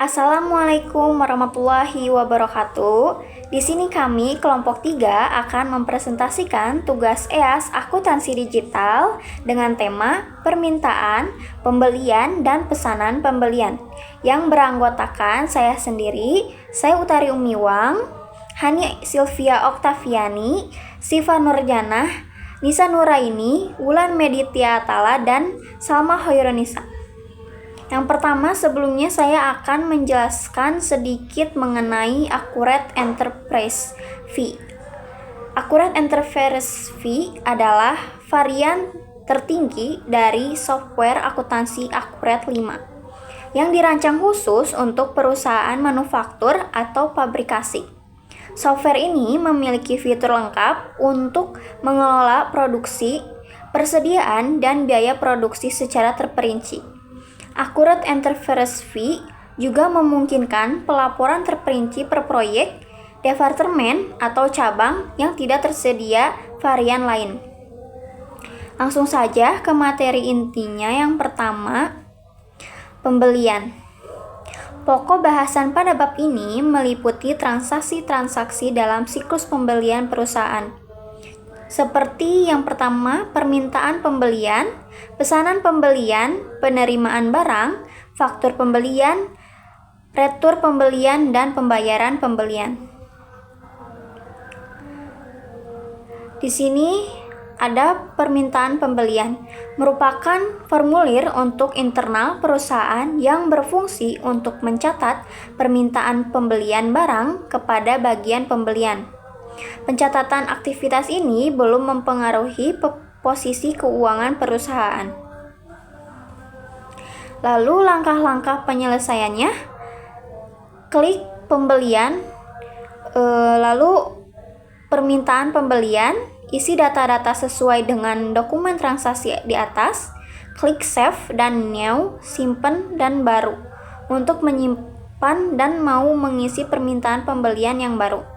Assalamualaikum warahmatullahi wabarakatuh. Di sini kami kelompok 3 akan mempresentasikan tugas EAS Akuntansi Digital dengan tema permintaan, pembelian, dan pesanan pembelian yang beranggotakan saya sendiri, saya Utari Umiwang, Hani Sylvia Oktaviani, Siva Nurjanah, Nisa Nuraini, Wulan Meditya Atala, dan Salma Hoironisa. Yang pertama, sebelumnya saya akan menjelaskan sedikit mengenai Accurate Enterprise Fee. Accurate Enterprise Fee adalah varian tertinggi dari software akuntansi Accurate 5 yang dirancang khusus untuk perusahaan manufaktur atau pabrikasi. Software ini memiliki fitur lengkap untuk mengelola produksi, persediaan, dan biaya produksi secara terperinci. Accurate Enterprise Fee juga memungkinkan pelaporan terperinci per proyek, departemen, atau cabang yang tidak tersedia varian lain. Langsung saja ke materi intinya. Yang pertama, pembelian. Pokok bahasan pada bab ini meliputi transaksi-transaksi dalam siklus pembelian perusahaan. Seperti yang pertama, permintaan pembelian, pesanan pembelian, penerimaan barang, faktur pembelian, retur pembelian, dan pembayaran pembelian. Di sini ada permintaan pembelian, merupakan formulir untuk internal perusahaan yang berfungsi untuk mencatat permintaan pembelian barang kepada bagian pembelian. Pencatatan aktivitas ini belum mempengaruhi posisi keuangan perusahaan. Lalu langkah-langkah penyelesaiannya, klik pembelian, lalu permintaan pembelian, isi data-data sesuai dengan dokumen transaksi di atas, klik save dan new, simpan dan baru untuk menyimpan dan mau mengisi permintaan pembelian yang baru.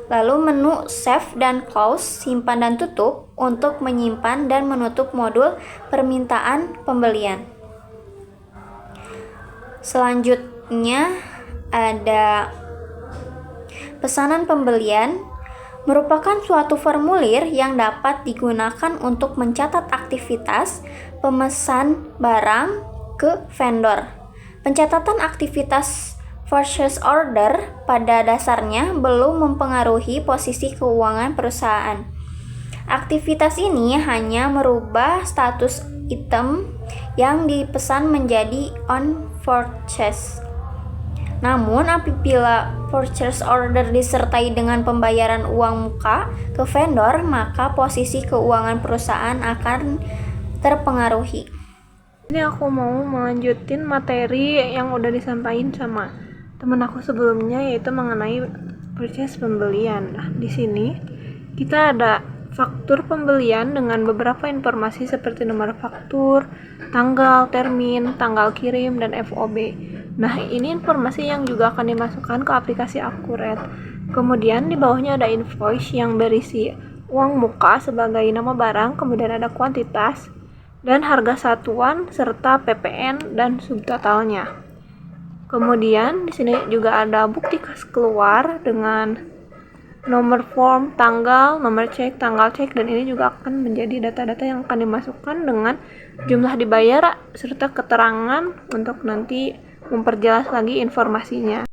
Lalu menu Save dan Close, simpan dan tutup untuk menyimpan dan menutup modul permintaan pembelian. Selanjutnya ada pesanan pembelian, merupakan suatu formulir yang dapat digunakan untuk mencatat aktivitas pemesan barang ke vendor. Pencatatan aktivitas purchase order pada dasarnya belum mempengaruhi posisi keuangan perusahaan. Aktivitas ini hanya merubah status item yang dipesan menjadi on purchase. Namun apabila purchase order disertai dengan pembayaran uang muka ke vendor, maka posisi keuangan perusahaan akan terpengaruhi. Ini aku mau melanjutin materi yang udah disampaikan sama temen aku sebelumnya, yaitu mengenai purchase pembelian. Nah, di sini kita ada faktur pembelian dengan beberapa informasi seperti nomor faktur, tanggal, termin, tanggal kirim, dan FOB. Nah, ini informasi yang juga akan dimasukkan ke aplikasi Accurate. Kemudian di bawahnya ada invoice yang berisi uang muka sebagai nama barang, kemudian ada kuantitas dan harga satuan serta PPN dan subtotalnya. Kemudian di sini juga ada bukti kas keluar dengan nomor form, tanggal, nomor cek, tanggal cek, dan ini juga akan menjadi data-data yang akan dimasukkan dengan jumlah dibayar serta keterangan untuk nanti memperjelas lagi informasinya.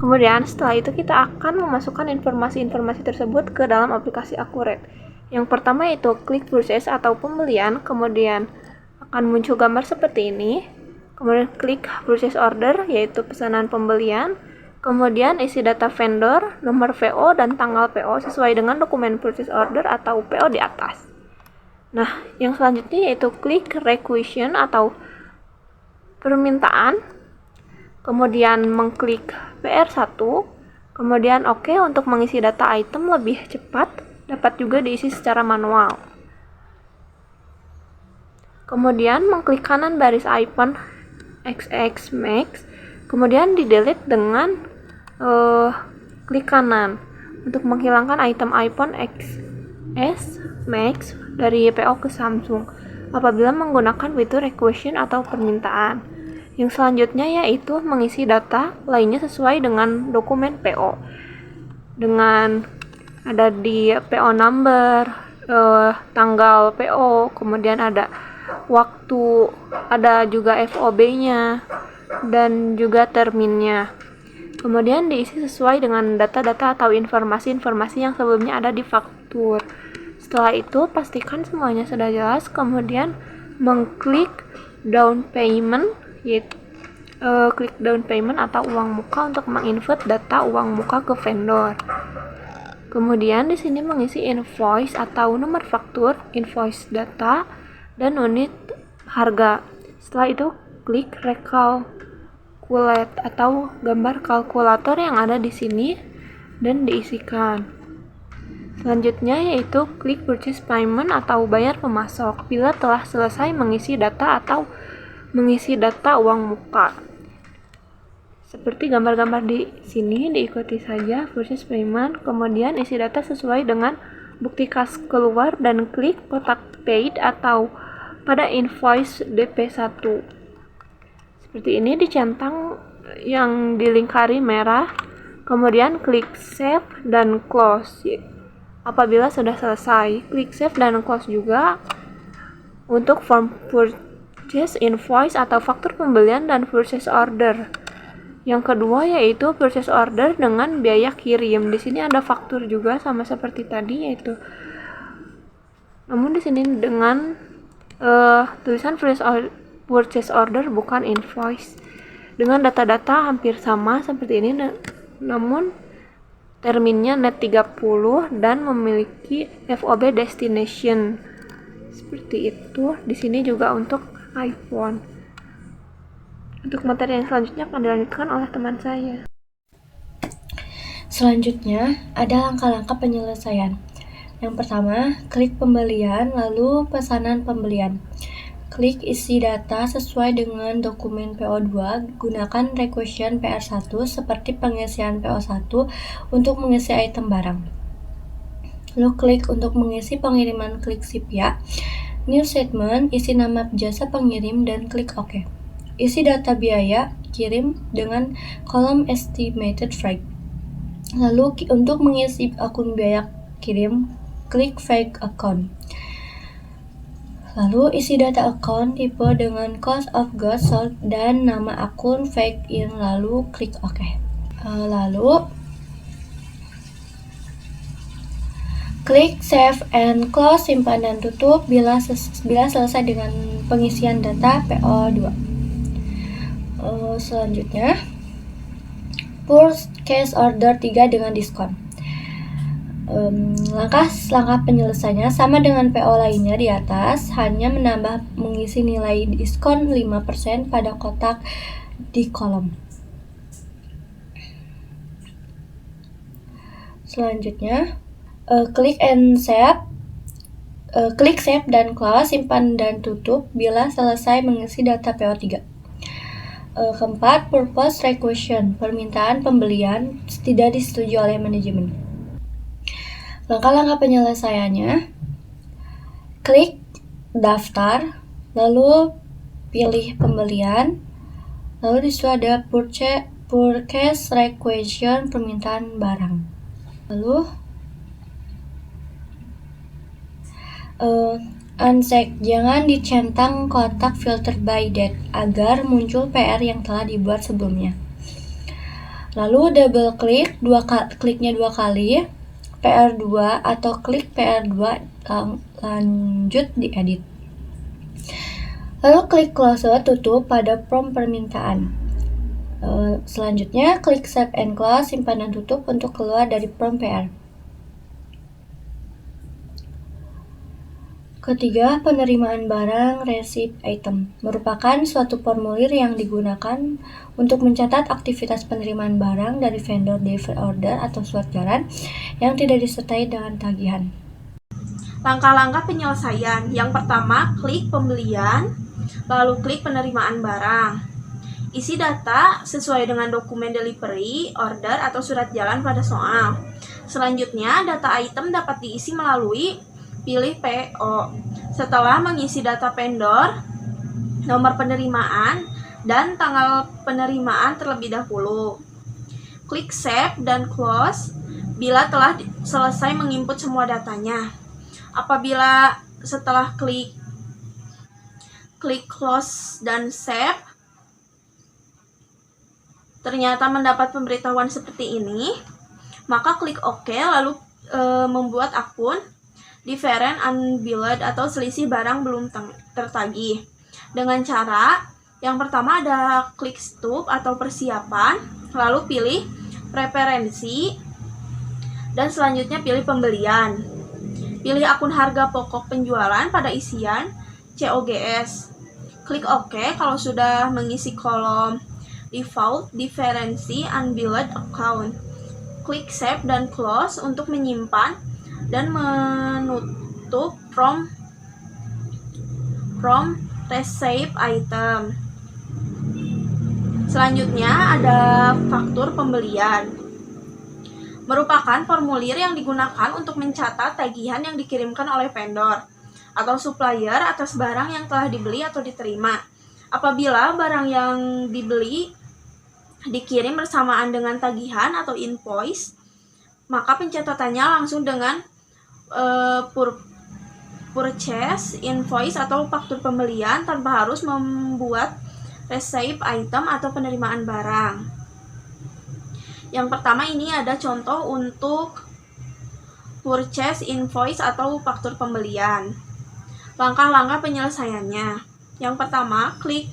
Kemudian setelah itu kita akan memasukkan informasi-informasi tersebut ke dalam aplikasi Accurate. Yang pertama yaitu klik purchase atau pembelian, kemudian akan muncul gambar seperti ini. Kemudian klik purchase order, yaitu pesanan pembelian. Kemudian isi data vendor, nomor PO, dan tanggal PO sesuai dengan dokumen purchase order atau PO di atas. Nah, yang selanjutnya yaitu klik requisition atau permintaan. Kemudian mengklik PR1. Kemudian OK untuk mengisi data item lebih cepat, dapat juga diisi secara manual. Kemudian mengklik kanan baris icon XX Max, kemudian di-delete dengan klik kanan untuk menghilangkan item iPhone XS Max dari PO ke Samsung apabila menggunakan fitur requisition atau permintaan. Yang selanjutnya yaitu mengisi data lainnya sesuai dengan dokumen PO. Dengan ada di PO number, tanggal PO, kemudian ada waktu, ada juga FOB-nya, dan juga terminnya. Kemudian diisi sesuai dengan data-data atau informasi-informasi yang sebelumnya ada di faktur. Setelah itu, pastikan semuanya sudah jelas, kemudian mengklik down payment, yaitu klik down payment atau uang muka untuk menginput data uang muka ke vendor. Kemudian di sini mengisi invoice atau nomor faktur, invoice data, dan unit harga. Setelah itu, klik recalculate atau gambar kalkulator yang ada di sini dan diisikan. Selanjutnya yaitu klik purchase payment atau bayar pemasok bila telah selesai mengisi data atau mengisi data uang muka. Seperti gambar-gambar di sini, diikuti saja purchase payment, kemudian isi data sesuai dengan bukti kas keluar dan klik kotak paid atau pada invoice DP1. Seperti ini dicentang yang dilingkari merah, kemudian klik save dan close. Apabila sudah selesai, klik save dan close juga untuk form purchase invoice atau faktur pembelian dan purchase order. Yang kedua yaitu purchase order dengan biaya kirim. Di sini ada faktur juga sama seperti tadi yaitu. Namun di sini dengan tulisan purchase order bukan invoice. Dengan data-data hampir sama seperti ini, namun terminnya net 30 dan memiliki FOB destination. Seperti itu. Di sini juga untuk iPhone. Untuk materi yang selanjutnya akan dilanjutkan oleh teman saya. Selanjutnya, ada langkah-langkah penyelesaian. Yang pertama, klik pembelian, lalu pesanan pembelian. Klik isi data sesuai dengan dokumen PO2, gunakan requisition PR1 seperti pengisian PO1 untuk mengisi item barang. Lalu klik untuk mengisi pengiriman, klik sip ya. New statement, isi nama jasa pengirim dan klik OK. Isi data biaya kirim dengan kolom estimated freight. Lalu untuk mengisi akun biaya kirim, klik fake account. Lalu isi data account tipe dengan cost of goods sold dan nama akun fake in, lalu klik OK. Lalu klik save and close, simpan dan tutup bila selesai dengan pengisian data PO2. Selanjutnya, purchase order 3 dengan diskon. Langkah penyelesaiannya sama dengan PO lainnya di atas, hanya menambah mengisi nilai diskon 5% pada kotak di kolom. Selanjutnya, klik save dan close, simpan dan tutup bila selesai mengisi data PO3. Keempat, purpose requisition, permintaan pembelian tidak disetujui oleh manajemen. Langkah-langkah penyelesaiannya, klik daftar, lalu pilih pembelian, lalu disitu ada purchase requisition, permintaan barang. Lalu uncheck, jangan dicentang kotak filter by date agar muncul PR yang telah dibuat sebelumnya. Lalu double klik, kliknya 2 kali PR2 atau klik PR2 lanjut diedit. Lalu klik close, tutup pada prompt permintaan. Selanjutnya klik save and close, simpan dan tutup untuk keluar dari prompt PR. Ketiga, penerimaan barang receipt item merupakan suatu formulir yang digunakan untuk mencatat aktivitas penerimaan barang dari vendor delivery order atau surat jalan yang tidak disertai dengan tagihan. Langkah-langkah penyelesaian. Yang pertama, klik pembelian, lalu klik penerimaan barang. Isi data sesuai dengan dokumen delivery, order, atau surat jalan pada soal. Selanjutnya, data item dapat diisi melalui pilih PO. Setelah mengisi data vendor, nomor penerimaan, dan tanggal penerimaan terlebih dahulu. Klik Save dan Close bila telah selesai menginput semua datanya. Apabila setelah klik Close dan Save ternyata mendapat pemberitahuan seperti ini, maka klik OK lalu membuat akun different unbilled atau selisih barang belum tertagih. Dengan cara yang pertama ada klik stop atau persiapan, lalu pilih preferensi, dan selanjutnya pilih pembelian. Pilih akun harga pokok penjualan pada isian COGS. Klik OK kalau sudah mengisi kolom default difference unbilled account. Klik Save dan Close untuk menyimpan dan menutup from receive item. Selanjutnya ada faktur pembelian. Merupakan formulir yang digunakan untuk mencatat tagihan yang dikirimkan oleh vendor atau supplier atas barang yang telah dibeli atau diterima. Apabila barang yang dibeli dikirim bersamaan dengan tagihan atau invoice, maka pencatatannya langsung dengan purchase invoice atau faktur pembelian tanpa harus membuat receive item atau penerimaan barang. Yang pertama ini ada contoh untuk purchase invoice atau faktur pembelian. Langkah-langkah penyelesaiannya. Yang pertama, klik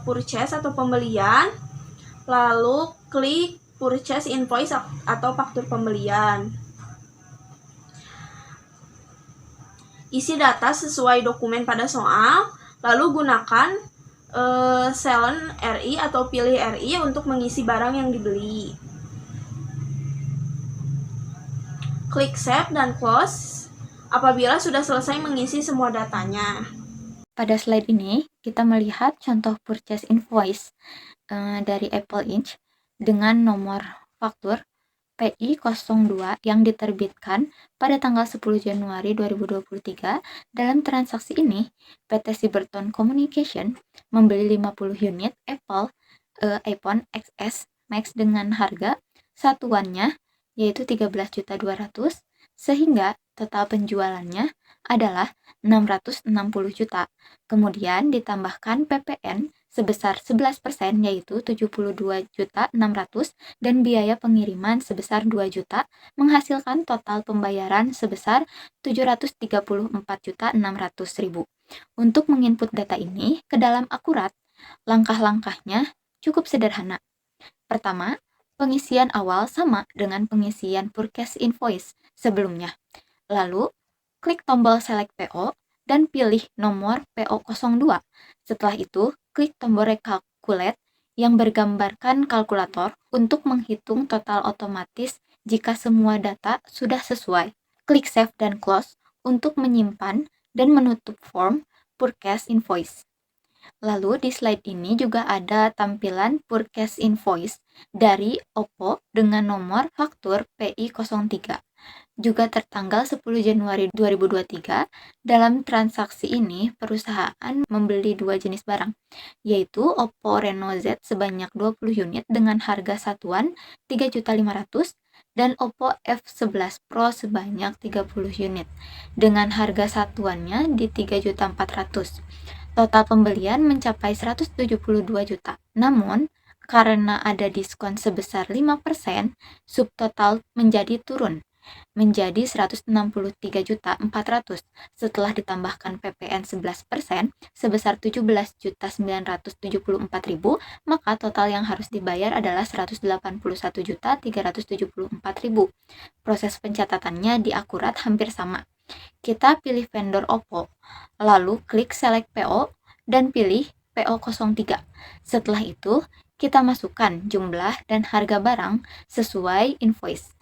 purchase atau pembelian, lalu klik purchase invoice atau faktur pembelian. Isi data sesuai dokumen pada soal, lalu gunakan Select RI atau pilih RI untuk mengisi barang yang dibeli. Klik Save dan Close apabila sudah selesai mengisi semua datanya. Pada slide ini, kita melihat contoh purchase invoice dari Apple Inc. dengan nomor faktur PI02 yang diterbitkan pada tanggal 10 Januari 2023. Dalam transaksi ini, PT Cybertone Communication membeli 50 unit Apple iPhone XS Max dengan harga satuannya yaitu 13.200.000 sehingga total penjualannya adalah 660 juta. Kemudian ditambahkan PPN sebesar 11% yaitu 72.600.000 dan biaya pengiriman sebesar 2 juta menghasilkan total pembayaran sebesar 734.600.000. Untuk menginput data ini ke dalam akurat, langkah-langkahnya cukup sederhana. Pertama, pengisian awal sama dengan pengisian purchase invoice sebelumnya. Lalu, klik tombol Select PO dan pilih nomor PO02. Setelah itu, klik tombol Recalculate yang bergambarkan kalkulator untuk menghitung total otomatis jika semua data sudah sesuai. Klik Save dan Close untuk menyimpan dan menutup form Purchase Invoice. Lalu di slide ini juga ada tampilan Purchase Invoice dari Oppo dengan nomor faktur PI03. Juga tertanggal 10 Januari 2023, dalam transaksi ini perusahaan membeli 2 jenis barang, yaitu Oppo Reno Z sebanyak 20 unit dengan harga satuan 3.500.000 dan Oppo F11 Pro sebanyak 30 unit dengan harga satuannya di 3.400.000. Total pembelian mencapai 172 juta. Namun, karena ada diskon sebesar 5%, subtotal menjadi turun menjadi 163.400.000 setelah ditambahkan PPN 11% sebesar 17.974.000, maka total yang harus dibayar adalah 181.374.000. Proses pencatatannya di akurat hampir sama. Kita pilih vendor Oppo, lalu klik Select PO dan pilih PO03. Setelah itu, kita masukkan jumlah dan harga barang sesuai invoice.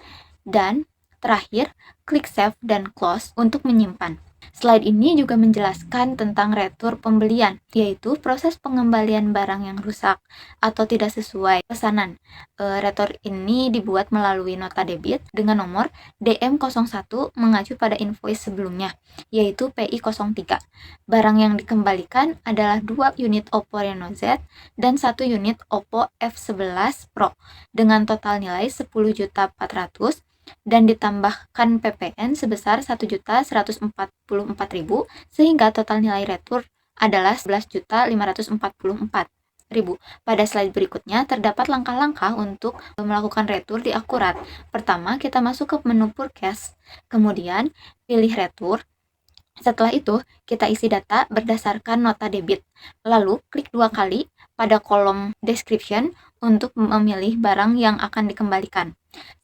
Dan terakhir, klik Save dan Close untuk menyimpan. Slide ini juga menjelaskan tentang retur pembelian, yaitu proses pengembalian barang yang rusak atau tidak sesuai pesanan. Retur ini dibuat melalui nota debit dengan nomor DM01 mengacu pada invoice sebelumnya, yaitu PI03. Barang yang dikembalikan adalah 2 unit Oppo Reno Z dan 1 unit Oppo F11 Pro dengan total nilai 10.400.000 dan ditambahkan PPN sebesar 1.144.000 sehingga total nilai retur adalah 11.544.000. Pada slide berikutnya terdapat langkah-langkah untuk melakukan retur di Akurat. Pertama, kita masuk ke menu Purchase, kemudian pilih retur. Setelah itu, kita isi data berdasarkan nota debit. Lalu, klik 2 kali pada kolom description untuk memilih barang yang akan dikembalikan.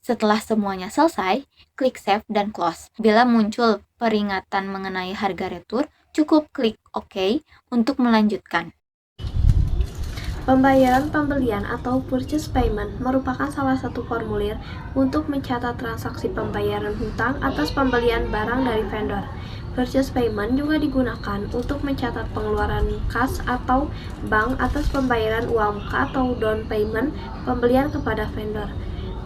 Setelah semuanya selesai, klik Save dan Close. Bila muncul peringatan mengenai harga retur, cukup klik OK untuk melanjutkan. Pembayaran pembelian atau purchase payment merupakan salah satu formulir untuk mencatat transaksi pembayaran hutang atas pembelian barang dari vendor. Purchase payment juga digunakan untuk mencatat pengeluaran kas atau bank atas pembayaran uang muka atau down payment pembelian kepada vendor.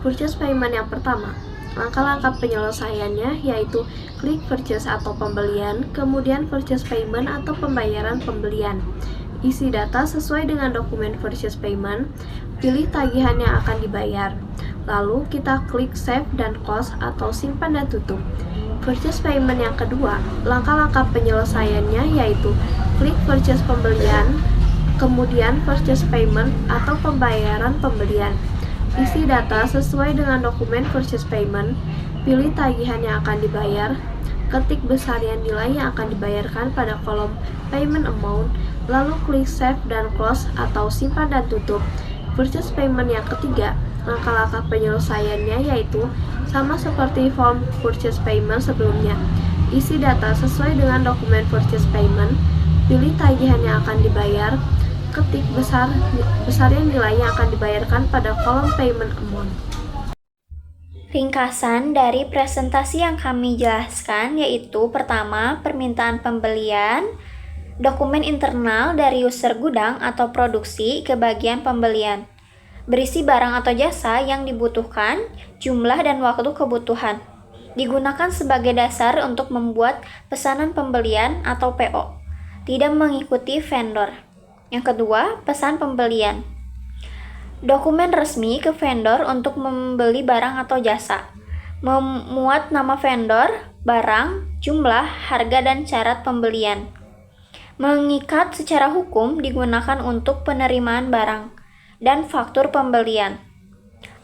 Purchase payment yang pertama, langkah-langkah penyelesaiannya yaitu klik purchase atau pembelian, kemudian purchase payment atau pembayaran pembelian. Isi data sesuai dengan dokumen purchase payment, pilih tagihan yang akan dibayar. Lalu kita klik save dan close atau simpan dan tutup. Purchase payment yang kedua, langkah-langkah penyelesaiannya yaitu klik purchase pembelian, kemudian purchase payment atau pembayaran pembelian. Isi data sesuai dengan dokumen purchase payment, pilih tagihan yang akan dibayar, ketik besarian nilai yang akan dibayarkan pada kolom payment amount, lalu klik save dan close atau simpan dan tutup. Purchase payment yang ketiga, langkah-langkah penyelesaiannya yaitu sama seperti form purchase payment sebelumnya. Isi data sesuai dengan dokumen purchase payment, pilih tagihan yang akan dibayar, ketik besarnya nilai yang akan dibayarkan pada kolom payment amount. Ringkasan dari presentasi yang kami jelaskan yaitu pertama, permintaan pembelian, dokumen internal dari user gudang atau produksi ke bagian pembelian, berisi barang atau jasa yang dibutuhkan, jumlah dan waktu kebutuhan. Digunakan sebagai dasar untuk membuat pesanan pembelian atau PO, tidak mengikuti vendor. Yang kedua, pesan pembelian. Dokumen resmi ke vendor untuk membeli barang atau jasa. Memuat nama vendor, barang, jumlah, harga, dan syarat pembelian. Mengikat secara hukum digunakan untuk penerimaan barang dan faktur pembelian.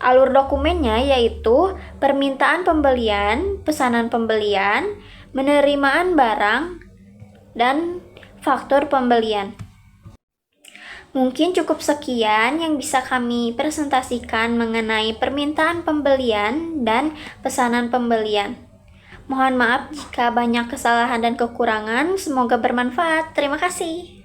Alur dokumennya yaitu permintaan pembelian, pesanan pembelian, penerimaan barang, dan faktur pembelian. Mungkin cukup sekian yang bisa kami presentasikan mengenai permintaan pembelian dan pesanan pembelian. Mohon maaf jika banyak kesalahan dan kekurangan, semoga bermanfaat. Terima kasih.